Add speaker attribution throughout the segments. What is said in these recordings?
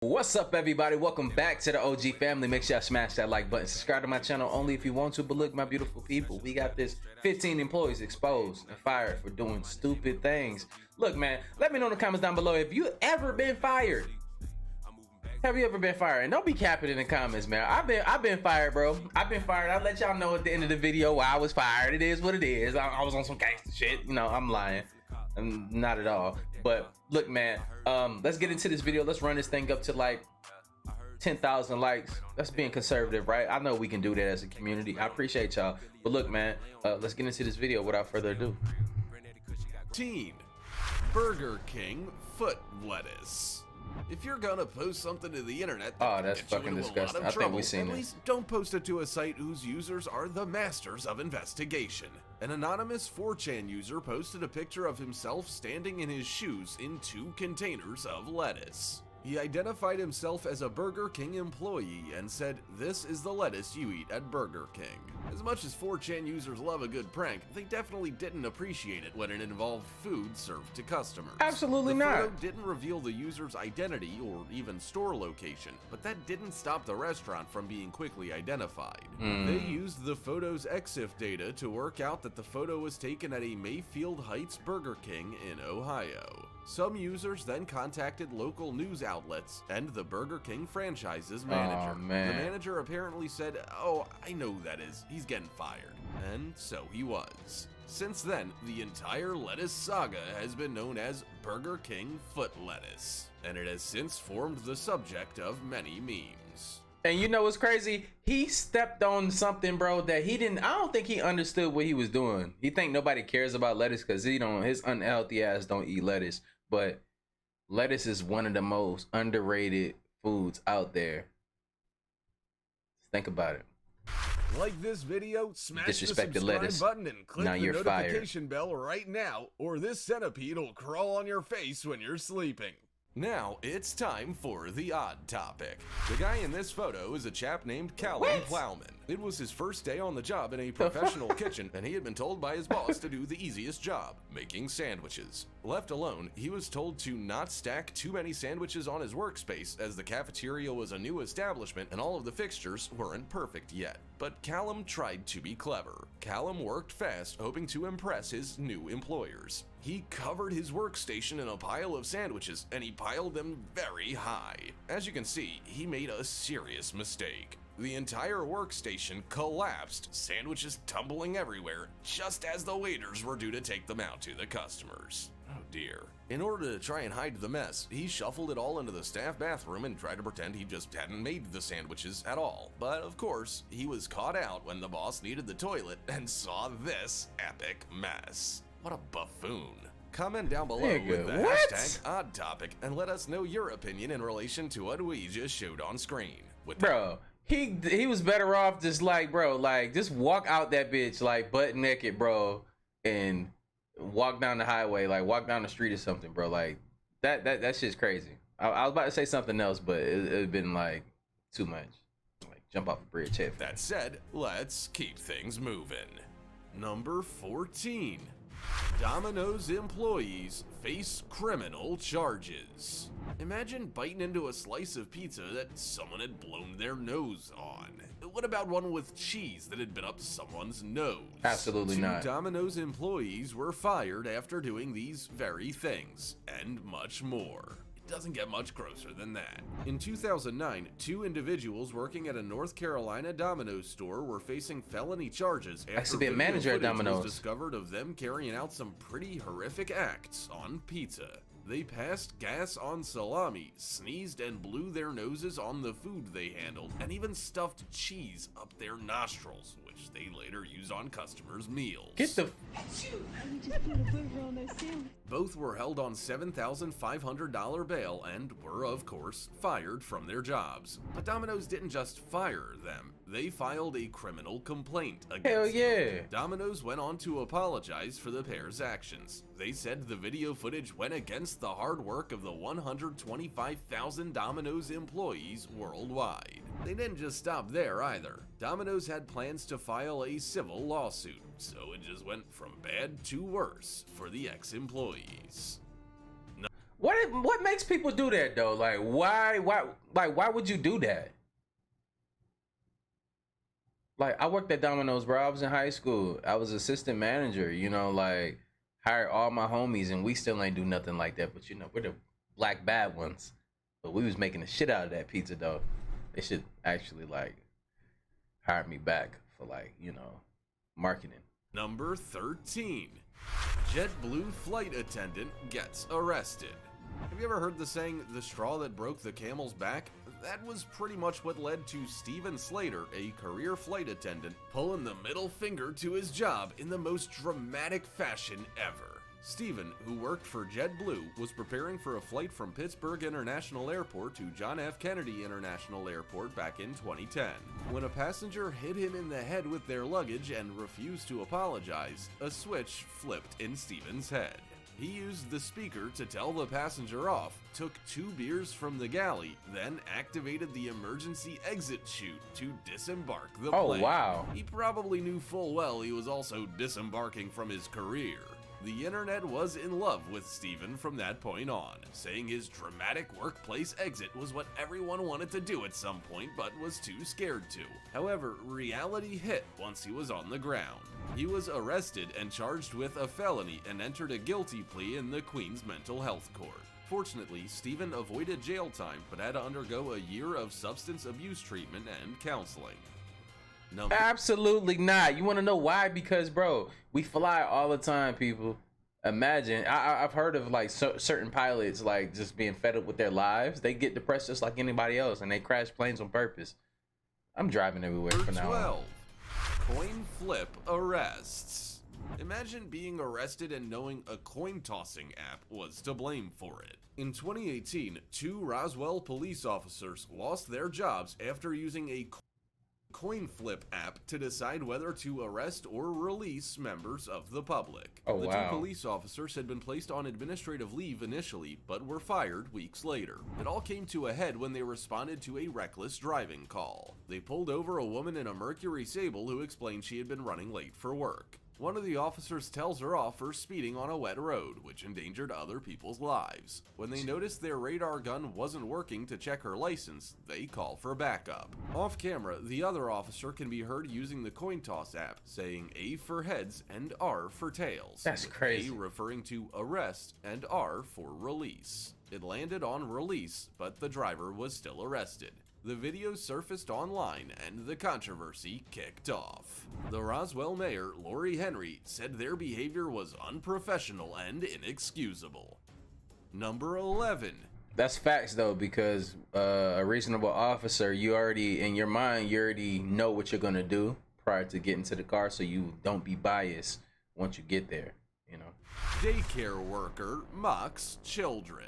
Speaker 1: What's up, everybody? Welcome back to the OG family. Make sure y'all smash that like button. Subscribe to my channel only if you want to. But look, my beautiful people, we got this 15 employees exposed and fired for doing stupid things. Look, man, let me know in the comments down below if you ever been fired. Have you ever been fired? And don't be capping in the comments, man. I've been fired, bro. I've been fired. I'll let y'all know at the end of the video why I was fired. It is what it is. I was on some gangster shit. You know, I'm lying. Not at all. But look, man, let's get into this video. Let's run this thing up to like 10,000 likes. That's being conservative, right? I know we can do that as a community. I appreciate y'all. But look, man, let's get into this video without further ado.
Speaker 2: Burger King foot lettuce. If you're gonna post something to the internet
Speaker 1: that's fucking disgusting. I think we've seen
Speaker 2: at least don't post it to a site whose users are the masters of investigation. An anonymous 4chan user posted a picture of himself standing in his shoes in 2 containers of lettuce. He identified himself as a Burger King employee and said, "This is the lettuce you eat at Burger King." As much as 4chan users love a good prank, they definitely didn't appreciate it when it involved food served to customers.
Speaker 1: Absolutely
Speaker 2: the photo
Speaker 1: not.
Speaker 2: didn't reveal the user's identity or even store location, but that didn't stop the restaurant from being quickly identified. They used the photo's EXIF data to work out that the photo was taken at a Mayfield Heights Burger King in Ohio. Some users then contacted local news outlets and the Burger King franchise's manager.
Speaker 1: Oh, man.
Speaker 2: The manager apparently said, "Oh, I know who that is. He's getting fired." And so he was. Since then, the entire lettuce saga has been known as Burger King foot lettuce, and it has since formed the subject of many memes.
Speaker 1: And you know what's crazy? He stepped on something, bro, that he didn't. I don't think he understood what he was doing. He think nobody cares about lettuce because his unhealthy ass don't eat lettuce. But lettuce is one of the most underrated foods out there. Think about it.
Speaker 2: Like this video, smash the
Speaker 1: Disrespected
Speaker 2: subscribe
Speaker 1: lettuce.
Speaker 2: button and click
Speaker 1: Now
Speaker 2: the
Speaker 1: you're
Speaker 2: notification bell right now, or this centipede will crawl on your face when you're sleeping. Now it's time for the odd topic. The guy in this photo is a chap named Callum Plowman. It was his first day on the job in a professional kitchen, and he had been told by his boss to do the easiest job, making sandwiches. Left alone, he was told to not stack too many sandwiches on his workspace, as the cafeteria was a new establishment and all of the fixtures weren't perfect yet. But Callum tried to be clever. Callum worked fast, hoping to impress his new employers. He covered his workstation in a pile of sandwiches, and he piled them very high. As you can see, he made a serious mistake. The entire workstation collapsed, sandwiches tumbling everywhere, just as the waiters were due to take them out to the customers. Oh dear. In order to try and hide the mess, he shuffled it all into the staff bathroom and tried to pretend he just hadn't made the sandwiches at all. But of course, he was caught out when the boss needed the toilet and saw this epic mess. What a buffoon. Comment down below with the hashtag odd topic and let us know your opinion in relation to what we just showed on screen.
Speaker 1: Bro, he was better off just like, bro, like just walk out that bitch like butt naked, bro, and walk down the highway, like walk down the street or something, bro. Like that shit's crazy. I was about to say something else, but it'd been like too much. Like jump off a bridge head.
Speaker 2: That said, let's keep things moving. Number 14. Domino's employees face criminal charges. Imagine biting into a slice of pizza that someone had blown their nose on. What about one with cheese that had been up someone's nose?
Speaker 1: Absolutely not.
Speaker 2: 2 Domino's employees were fired after doing these very things, and much more. Doesn't get much grosser than that. In 2009, 2 individuals working at a North Carolina Domino's store were facing felony charges after
Speaker 1: be a manager at Domino's.
Speaker 2: was discovered of them carrying out some pretty horrific acts on pizza. They passed gas on salami, sneezed and blew their noses on the food they handled, and even stuffed cheese up their nostrils, which they later used on customers' meals.
Speaker 1: Get the
Speaker 2: Both were held on $7,500 bail and were, of course, fired from their jobs. But Domino's didn't just fire them. They filed a criminal complaint against them. Domino's went on to apologize for the pair's actions. They said the video footage went against the hard work of the 125,000 Domino's employees worldwide. They didn't just stop there either. Domino's had plans to file a civil lawsuit, so it just went from bad to worse for the ex-employees.
Speaker 1: What makes people do that though? Like why would you do that? Like I worked at Domino's, bro. I was in high school. I was assistant manager, you know, like hired all my homies and we still ain't do nothing like that. But you know, we're the black bad ones. But we was making the shit out of that pizza though. They should actually like hire me back for like, you know, marketing.
Speaker 2: Number 13. JetBlue flight attendant gets arrested. Have you ever heard the saying, the straw that broke the camel's back? That was pretty much what led to Steven Slater, a career flight attendant, pulling the middle finger to his job in the most dramatic fashion ever. Steven, who worked for JetBlue, was preparing for a flight from Pittsburgh International Airport to John F. Kennedy International Airport back in 2010. When a passenger hit him in the head with their luggage and refused to apologize, a switch flipped in Steven's head. He used the speaker to tell the passenger off, took 2 beers from the galley, then activated the emergency exit chute to disembark the plane.
Speaker 1: Oh, wow.
Speaker 2: He probably knew full well he was also disembarking from his career. The internet was in love with Steven from that point on, saying his dramatic workplace exit was what everyone wanted to do at some point but was too scared to. However, reality hit once he was on the ground. He was arrested and charged with a felony and entered a guilty plea in the Queen's Mental Health Court. Fortunately, Steven avoided jail time but had to undergo a year of substance abuse treatment and counseling.
Speaker 1: Absolutely not. You want to know why? Because, bro, we fly all the time, people. Imagine, I've heard of like certain pilots like just being fed up with their lives. They get depressed just like anybody else and they crash planes on purpose. I'm driving everywhere for now.
Speaker 2: 12. Coin flip arrests. Imagine being arrested and knowing a coin tossing app was to blame for it. In 2018, 2 Roswell police officers lost their jobs after using a coin flip app to decide whether to arrest or release members of the public.
Speaker 1: Oh,
Speaker 2: the
Speaker 1: wow.
Speaker 2: 2 police officers had been placed on administrative leave initially, but were fired weeks later. It all came to a head when they responded to a reckless driving call. They pulled over a woman in a Mercury Sable who explained she had been running late for work. One of the officers tells her off for speeding on a wet road, which endangered other people's lives. When they noticed their radar gun wasn't working to check her license, they call for backup. Off camera, the other officer can be heard using the coin toss app, saying A for heads and R for tails.
Speaker 1: That's crazy.
Speaker 2: A referring to arrest and R for release. It landed on release, but the driver was still arrested. The video surfaced online and the controversy kicked off. The Roswell mayor, Lori Henry, said their behavior was unprofessional and inexcusable. Number 11.
Speaker 1: That's facts though, because a reasonable officer, you already, in your mind, you already know what you're gonna do prior to getting to the car, so you don't be biased once you get there, you know.
Speaker 2: Daycare worker mocks children.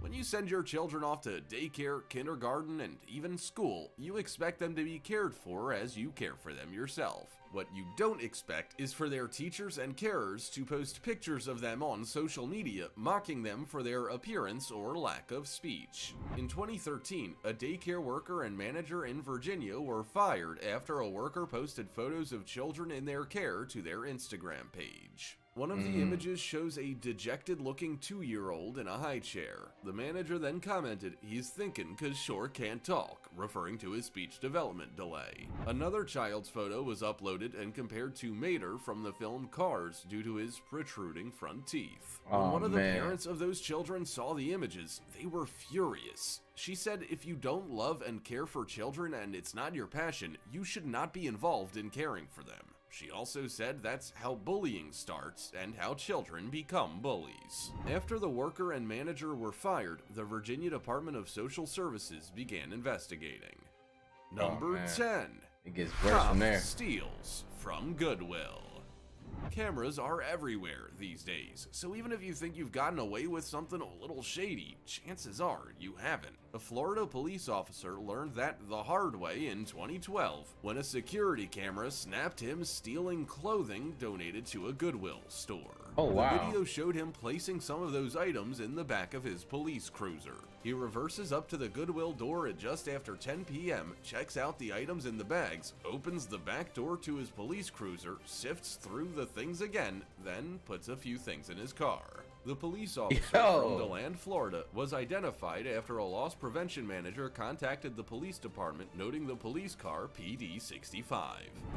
Speaker 2: When you send your children off to daycare, kindergarten, and even school, you expect them to be cared for as you care for them yourself. What you don't expect is for their teachers and carers to post pictures of them on social media, mocking them for their appearance or lack of speech. In 2013, a daycare worker and manager in Virginia were fired after a worker posted photos of children in their care to their Instagram page. One of the images shows a dejected-looking 2-year-old in a high chair. The manager then commented, "He's thinking 'cause sure can't talk," referring to his speech development delay. Another child's photo was uploaded and compared to Mater from the film Cars due to his protruding front teeth. When one of the parents of those children saw the images, they were furious. She said, "If you don't love and care for children and it's not your passion, you should not be involved in caring for them." She also said that's how bullying starts and how children become bullies. After the worker and manager were fired, the Virginia Department of Social Services began investigating. Number 10.
Speaker 1: It gets worse from there.
Speaker 2: Steals from Goodwill. Cameras are everywhere these days, so even if you think you've gotten away with something a little shady, chances are you haven't. A Florida police officer learned that the hard way in 2012 when a security camera snapped him stealing clothing donated to a Goodwill store.
Speaker 1: Oh, wow.
Speaker 2: The video showed him placing some of those items in the back of his police cruiser. He reverses up to the Goodwill door at just after 10 p.m., checks out the items in the bags, opens the back door to his police cruiser, sifts through the things again, then puts a few things in his car. The police officer from DeLand, Florida, was identified after a loss prevention manager contacted the police department noting the police car PD-65.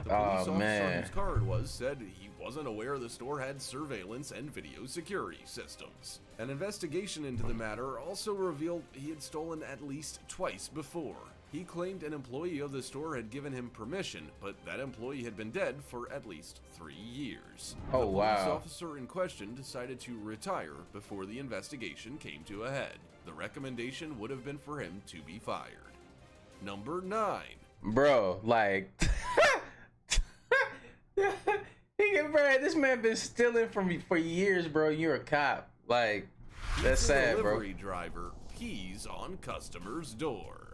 Speaker 2: The police officer whose car it was said he wasn't aware the store had surveillance and video security systems. An investigation into the matter also revealed he had stolen at least twice before. He claimed an employee of the store had given him permission, but that employee had been dead for at least 3 years. The police officer in question decided to retire before the investigation came to a head. The recommendation would have been for him to be fired. Number 9.
Speaker 1: Bro, like, bro, this man been stealing from me for years, bro. You're a cop. Like, that's sad, bro.
Speaker 2: Delivery driver pees on customer's door.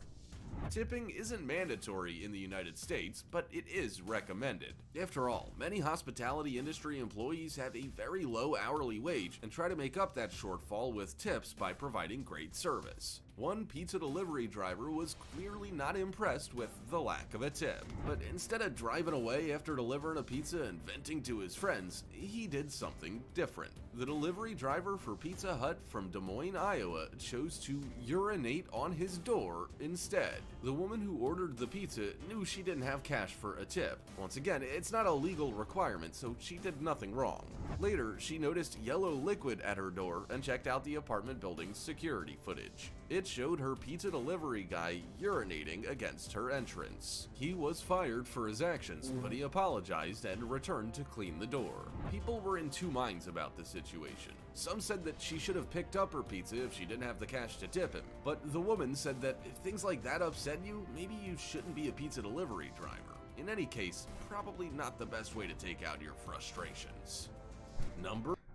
Speaker 2: Tipping isn't mandatory in the United States, but it is recommended. After all, many hospitality industry employees have a very low hourly wage and try to make up that shortfall with tips by providing great service. One pizza delivery driver was clearly not impressed with the lack of a tip, but instead of driving away after delivering a pizza and venting to his friends, he did something different. The delivery driver for Pizza Hut from Des Moines, Iowa, chose to urinate on his door instead. The woman who ordered the pizza knew she didn't have cash for a tip. Once again, it's not a legal requirement, so she did nothing wrong. Later, she noticed yellow liquid at her door and checked out the apartment building's security footage. It showed her pizza delivery guy urinating against her entrance. He was fired for his actions, but he apologized and returned to clean the door. People were in two minds about the situation. Some said that she should have picked up her pizza if she didn't have the cash to tip him, but the woman said that if things like that upset you, maybe you shouldn't be a pizza delivery driver. In any case, probably not the best way to take out your frustrations.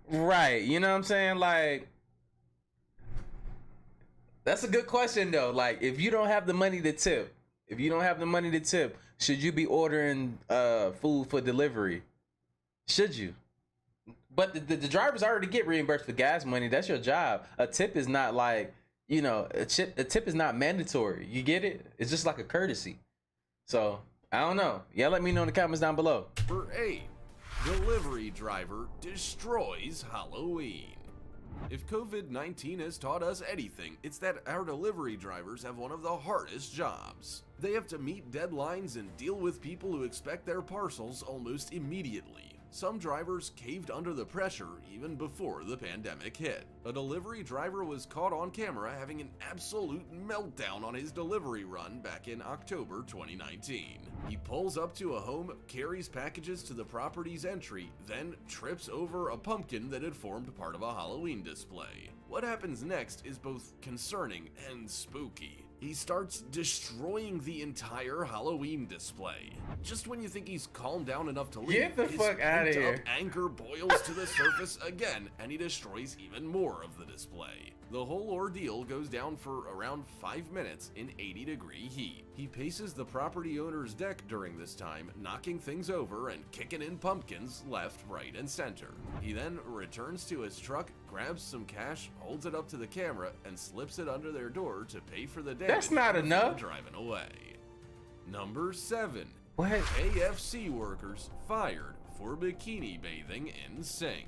Speaker 1: Right, you know what I'm saying? Like, that's a good question though. Like, if you don't have the money to tip, should you be ordering food for delivery? Should you? But the drivers already get reimbursed for gas money. That's your job. A tip is not like, you know, a tip is not mandatory. You get it? It's just like a courtesy. So, I don't know. Yeah, let me know in the comments down below.
Speaker 2: Number 8. Delivery driver destroys Halloween. If COVID-19 has taught us anything, it's that our delivery drivers have one of the hardest jobs. They have to meet deadlines and deal with people who expect their parcels almost immediately. Some drivers caved under the pressure even before the pandemic hit. A delivery driver was caught on camera having an absolute meltdown on his delivery run back in October 2019. He pulls up to a home, carries packages to the property's entry, then trips over a pumpkin that had formed part of a Halloween display. What happens next is both concerning and spooky. He starts destroying the entire Halloween display. Just when you think he's calmed down enough to leave,
Speaker 1: get the fuck out of here.
Speaker 2: Anger boils to the surface again, and he destroys even more of the display. The whole ordeal goes down for around 5 minutes in 80-degree heat. He paces the property owner's deck during this time, knocking things over and kicking in pumpkins left, right, and center. He then returns to his truck, grabs some cash, holds it up to the camera, and slips it under their door to pay for the damage.
Speaker 1: That's not enough.
Speaker 2: Driving away. Number 7.
Speaker 1: What?
Speaker 2: KFC workers fired for bikini bathing in sink.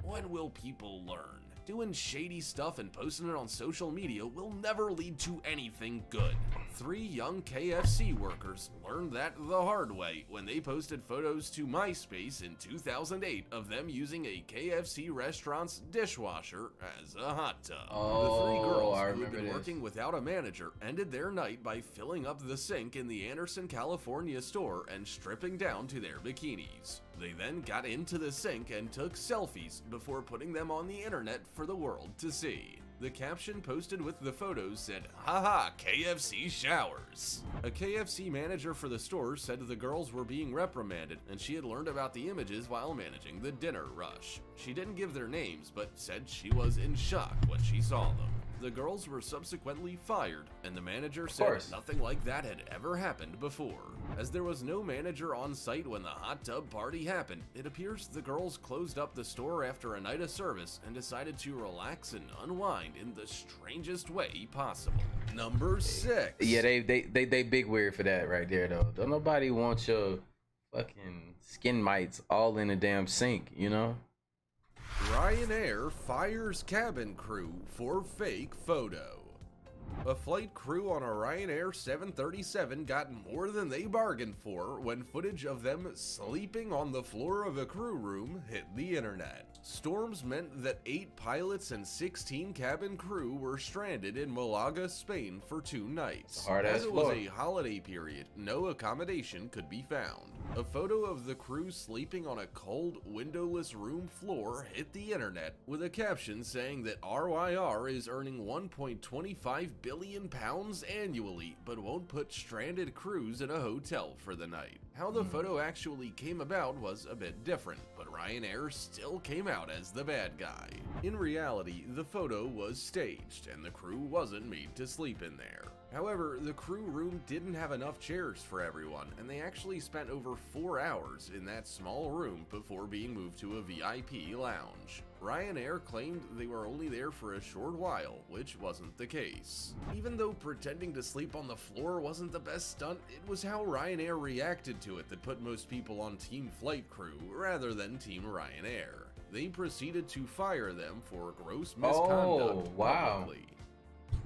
Speaker 2: When will people learn? Doing shady stuff and posting it on social media will never lead to anything good. 3 young KFC workers learned that the hard way when they posted photos to MySpace in 2008 of them using a KFC restaurant's dishwasher as a hot tub. The 3 girls who had been working without a manager ended their night by filling up the sink in the Anderson, California store and stripping down to their bikinis. They then got into the sink and took selfies before putting them on the internet for the world to see. The caption posted with the photos said, "Haha, KFC showers." A KFC manager for the store said the girls were being reprimanded and she had learned about the images while managing the dinner rush. She didn't give their names, but said she was in shock when she saw them. The girls were subsequently fired, and the manager said nothing like that had ever happened before. As there was no manager on site when the hot tub party happened, it appears the girls closed up the store after a night of service and decided to relax and unwind in the strangest way possible. Number 6.
Speaker 1: Yeah, they big weird for that right there though. Don't nobody want your fucking skin mites all in a damn sink, you know?
Speaker 2: Ryanair fires cabin crew for fake photo. A flight crew on a Ryanair 737 got more than they bargained for when footage of them sleeping on the floor of a crew room hit the internet. Storms meant that 8 pilots and 16 cabin crew were stranded in Malaga, Spain for 2 nights. As it was a holiday period, no accommodation could be found. A photo of the crew sleeping on a cold, windowless room floor hit the internet with a caption saying that RYR is earning £1.25 billion annually, but won't put stranded crews in a hotel for the night. How the photo actually came about was a bit different, but Ryanair still came out as the bad guy. In reality, the photo was staged, and the crew wasn't made to sleep in there. However, the crew room didn't have enough chairs for everyone, and they actually spent over 4 hours in that small room before being moved to a VIP lounge. Ryanair claimed they were only there for a short while, which wasn't the case. Even though pretending to sleep on the floor wasn't the best stunt, it was how Ryanair reacted to it that put most people on Team Flight Crew rather than Team Ryanair. They proceeded to fire them for gross misconduct publicly.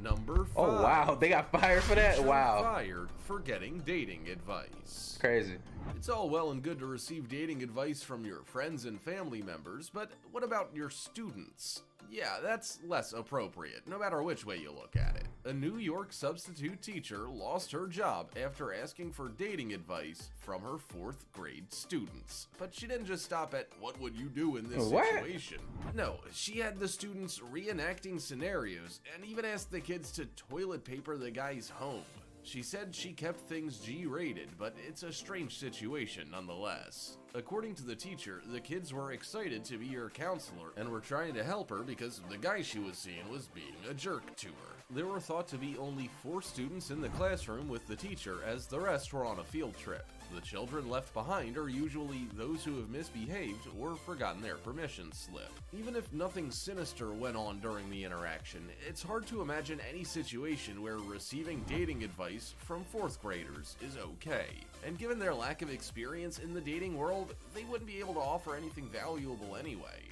Speaker 2: Number 5.
Speaker 1: Oh wow, they got fired for that? Wow.
Speaker 2: Fired for getting dating advice.
Speaker 1: Crazy.
Speaker 2: It's all well and good to receive dating advice from your friends and family members, but what about your students? Yeah, that's less appropriate, no matter which way you look at it. A New York substitute teacher lost her job after asking for dating advice from her 4th grade students. But she didn't just stop at, "What would you do in this situation?" No, she had the students reenacting scenarios and even asked the kids to toilet paper the guy's home. She said she kept things G-rated, but it's a strange situation nonetheless. According to the teacher, the kids were excited to be her counselor and were trying to help her because the guy she was seeing was being a jerk to her. There were thought to be only 4 students in the classroom with the teacher, as the rest were on a field trip. The children left behind are usually those who have misbehaved or forgotten their permission slip. Even if nothing sinister went on during the interaction, it's hard to imagine any situation where receiving dating advice from 4th graders is okay. And given their lack of experience in the dating world, they wouldn't be able to offer anything valuable anyway.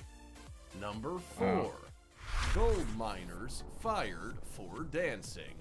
Speaker 2: Number 4. Gold miners fired for dancing.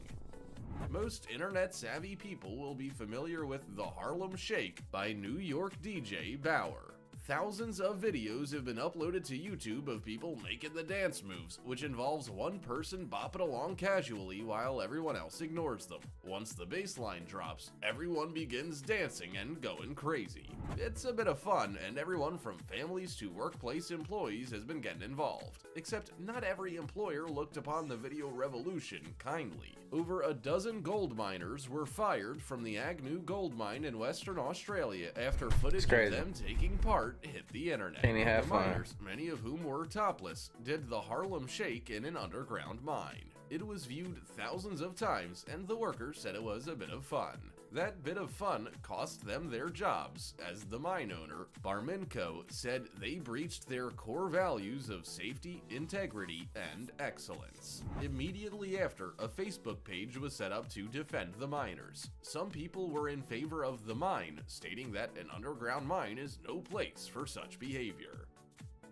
Speaker 2: Most internet-savvy people will be familiar with the Harlem Shake by New York DJ Bauer. Thousands of videos have been uploaded to YouTube of people making the dance moves, which involves one person bopping along casually while everyone else ignores them. Once the bass line drops, everyone begins dancing and going crazy. It's a bit of fun, and everyone from families to workplace employees has been getting involved. Except not every employer looked upon the video revolution kindly. Over a dozen gold miners were fired from the Agnew gold mine in Western Australia after footage of them taking part hit the internet. The miners, many of whom were topless, did the Harlem Shake in an underground mine. It was viewed thousands of times, and the workers said it was a bit of fun. That bit of fun cost them their jobs, as the mine owner, Barminco, said they breached their core values of safety, integrity, and excellence. Immediately after, a Facebook page was set up to defend the miners. Some people were in favor of the mine, stating that an underground mine is no place for such behavior.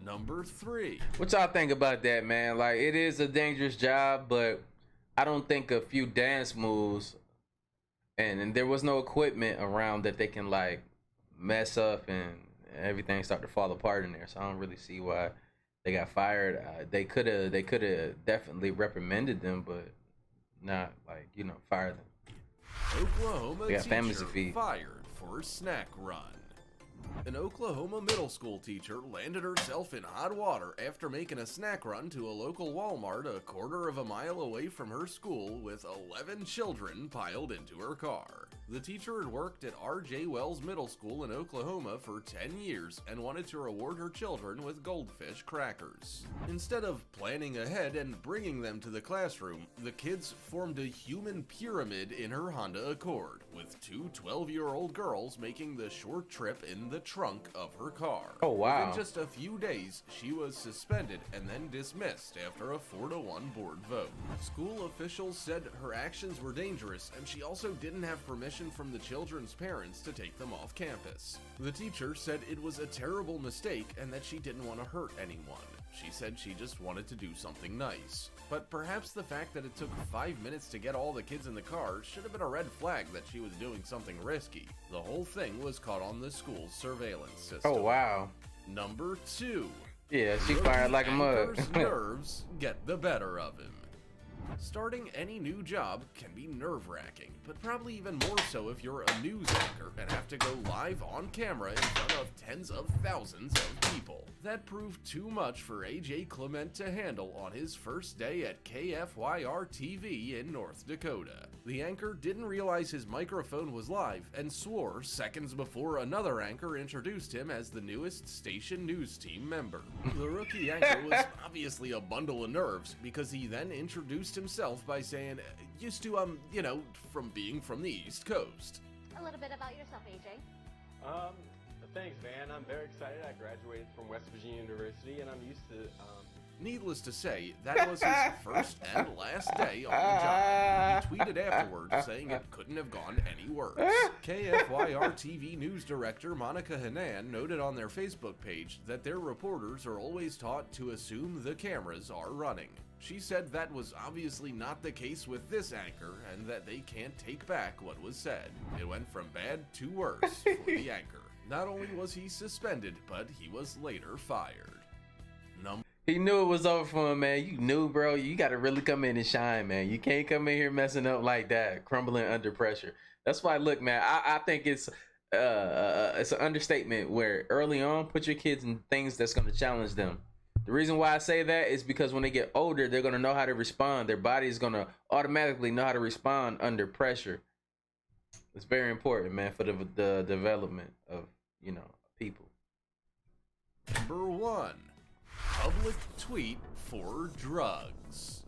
Speaker 2: Number 3.
Speaker 1: What y'all think about that, man? Like, it is a dangerous job, but I don't think a few dance moves and there was no equipment around that they can like mess up and everything start to fall apart in there. So I don't really see why they got fired. They could have definitely reprimanded them, but not like, you know, fire them.
Speaker 2: Oklahoma teacher fired for snack run. An Oklahoma middle school teacher landed herself in hot water after making a snack run to a local Walmart a quarter of a mile away from her school with 11 children piled into her car. The teacher had worked at R.J. Wells Middle School in Oklahoma for 10 years and wanted to reward her children with goldfish crackers. Instead of planning ahead and bringing them to the classroom, the kids formed a human pyramid in her Honda Accord, with 2 12-year-old girls making the short trip in the trunk of her car.
Speaker 1: Oh wow.
Speaker 2: Within just a few days, she was suspended and then dismissed after a 4-1 board vote. School officials said her actions were dangerous, and she also didn't have permission from the children's parents to take them off campus. The teacher said it was a terrible mistake and that she didn't want to hurt anyone. She said she just wanted to do something nice. But perhaps the fact that it took 5 minutes to get all the kids in the car should have been a red flag that she was doing something risky. The whole thing was caught on the school's surveillance system.
Speaker 1: Oh, wow.
Speaker 2: Number 2.
Speaker 1: Yeah, she fired like a mug.
Speaker 2: Nerves get the better of him. Starting any new job can be nerve-wracking, but probably even more so if you're a news anchor and have to go live on camera in front of tens of thousands of people. That proved too much for AJ Clement to handle on his first day at KFYR TV in North Dakota. The anchor didn't realize his microphone was live and swore seconds before another anchor introduced him as the newest station news team member. The rookie anchor was obviously a bundle of nerves because he then introduced himself by saying, used to, from being from the East Coast.
Speaker 3: A little bit about yourself, AJ.
Speaker 4: Thanks, Van. I'm very excited. I graduated from West Virginia University, and I'm used to,
Speaker 2: Needless to say, that was his first and last day on the job. He tweeted afterwards saying it couldn't have gone any worse. KFYR TV news director Monica Hanan noted on their Facebook page that their reporters are always taught to assume the cameras are running. She said that was obviously not the case with this anchor and that they can't take back what was said. It went from bad to worse for the anchor. Not only was he suspended, but he was later fired.
Speaker 1: He knew it was over for him, man. You knew, bro. You got to really come in and shine, man. You can't come in here messing up like that, crumbling under pressure. That's why, look, man, I think it's an understatement where early on, put your kids in things that's going to challenge them. The reason why I say that is because when they get older, they're going to know how to respond. Their body is going to automatically know how to respond under pressure. It's very important, man, for the development of, people.
Speaker 2: Number 1. Public tweet for drugs.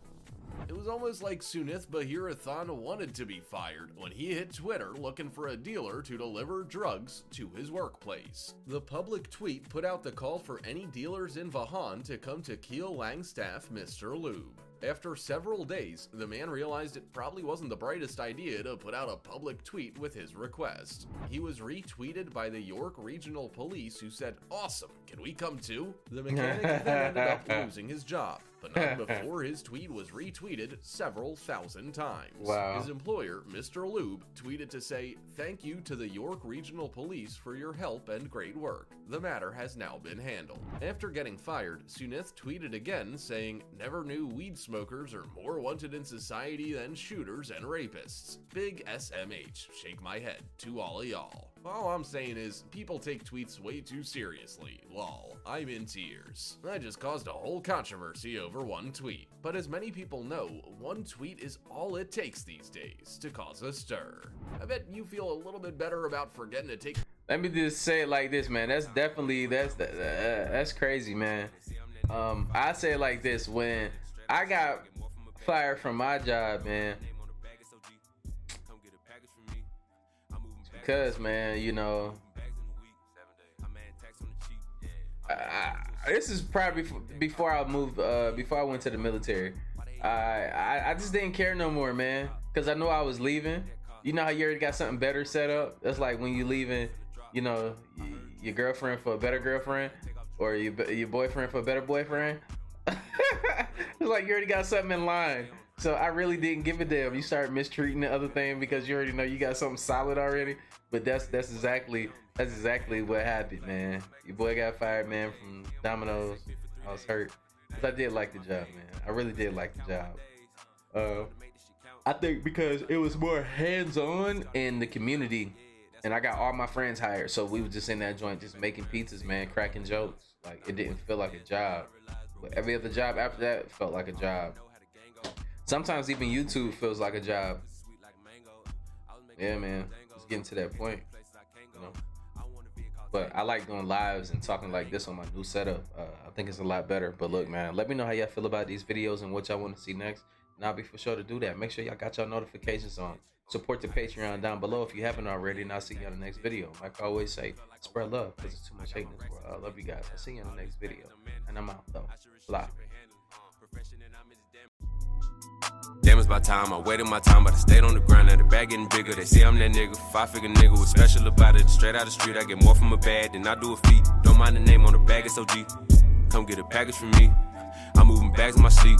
Speaker 2: It was almost like Sunith Bahirathan wanted to be fired when he hit Twitter looking for a dealer to deliver drugs to his workplace. The public tweet put out the call for any dealers in Vahan to come to Keel Langstaff Mr. Lube. After several days, the man realized it probably wasn't the brightest idea to put out a public tweet with his request. He was retweeted by the York Regional Police, who said, "Awesome, can we come too?" The mechanic then ended up losing his job, but not before his tweet was retweeted several thousand times.
Speaker 1: Wow.
Speaker 2: His employer, Mr. Lube, tweeted to say, "Thank you to the York Regional Police for your help and great work. The matter has now been handled." After getting fired, Sunith tweeted again saying, "Never knew weed smokers are more wanted in society than shooters and rapists. Big SMH, shake my head to all of y'all." All I'm saying is, people take tweets way too seriously. Lol, I'm in tears. I just caused a whole controversy over one tweet. But as many people know, one tweet is all it takes these days to cause a stir. I bet you feel a little bit better about forgetting to take...
Speaker 1: Let me just say it like this, man. That's definitely, that's crazy, man. I say it like this. When I got fired from my job, man, because, man, this is probably before I moved, before I went to the military. I just didn't care no more, man, because I knew I was leaving. You know how you already got something better set up? That's like when you leaving, your girlfriend for a better girlfriend, or your boyfriend for a better boyfriend. It's like you already got something in line. So I really didn't give a damn. You start mistreating the other thing because you already know you got something solid already. But that's exactly what happened, man. Your boy got fired, man, from Domino's. I was hurt. Cause I did like the job, man. I really did like the job. I think because it was more hands-on in the community, and I got all my friends hired, so we was just in that joint just making pizzas, man, cracking jokes. Like, it didn't feel like a job. But every other job after that felt like a job. Sometimes even YouTube feels like a job. Yeah, man. It's getting to that point, But I like doing lives and talking like this on my new setup. I think it's a lot better. But look, man, let me know how y'all feel about these videos and what y'all want to see next. And I'll be for sure to do that. Make sure y'all got y'all notifications on. Support the Patreon down below if you haven't already. And I'll see you on the next video. Like I always say, spread love because there's too much hate in this world. I love you guys. I'll see you in the next video. And I'm out, though. Blah.
Speaker 5: Damn, it's my time, I waited my time, but I stayed on the grind, now the bag getting bigger. They say I'm that nigga, 5-figure nigga, what's special about it? Straight out the street, I get more from a bag than I do a feat. Don't mind the name on the bag, it's OG. come get a package from me. I'm moving bags in my sleep.